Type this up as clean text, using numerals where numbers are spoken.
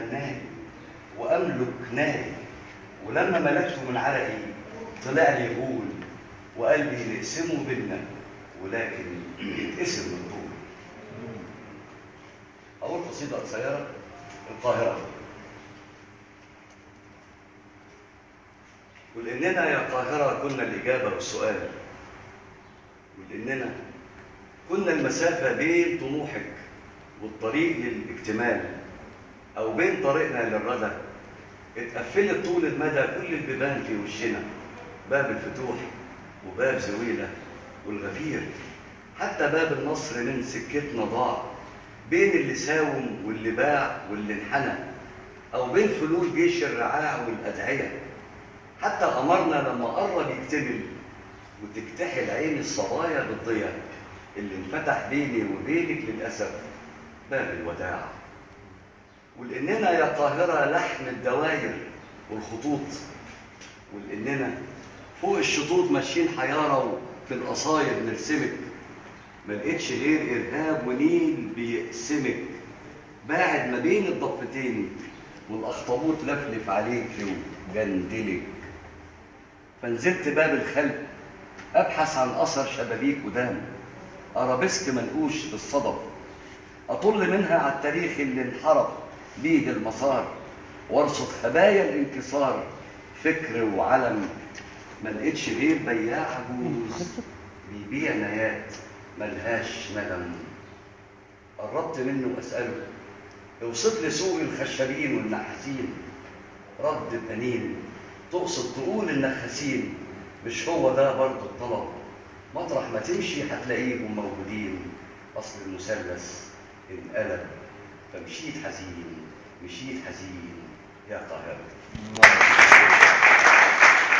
هناني واملك ناري، ولما ملكته من عرقي طلع لي يقول وقال لي نقسمه بينا ولكن يتقسم من طول. اول قصيده قصيره، القاهره. ولاننا يا القاهره كنا الاجابه والسؤال، ولاننا كنا المسافه بين طموحك والطريق للاكتمال، او بين طريقنا للردى، اتقفلت طول المدى كل البيبان في وشنا، باب الفتوح وباب زويلة والغفير، حتى باب النصر من سكتنا ضاع بين اللي ساوم واللي باع واللي انحنى، او بين فلول جيش الرعاع والادعية. حتى قمرنا لما قرب يكتمل وتكتحل عين الصبايا بالضياء اللي انفتح بيني وبينك للاسف باب الوداع. ولاننا يا القاهره لحم الدواير والخطوط، ولاننا فوق الشطوط ماشيين حياره في القصايد نرسمك، ما لقيتش غير ارهاب ونيل بيقسمك، باعد ما بين الضفتين والاخطبوط لفلف عليك وجندلك. فنزلت باب الخلق ابحث عن اثر شبابيك قدام، ارابيسك منقوش بالصدف اطل منها على التاريخ اللي انحرف بيه المسار، وارصد خبايا الانكسار فكر وعلم. ما لقيتش غير بياع عجوز بيبيع نيات ملهاش ندم. قربت منه اساله اوصف لي سوق الخشابين والنحاسين، رد بأنين تقصد تقول النخاسين، مش هو ده برضه الطلب؟ مطرح ما تمشي هتلاقيهم موجودين، اصل المثلث انقلب فمشيت حزين، مشيت حزين يا القاهرة.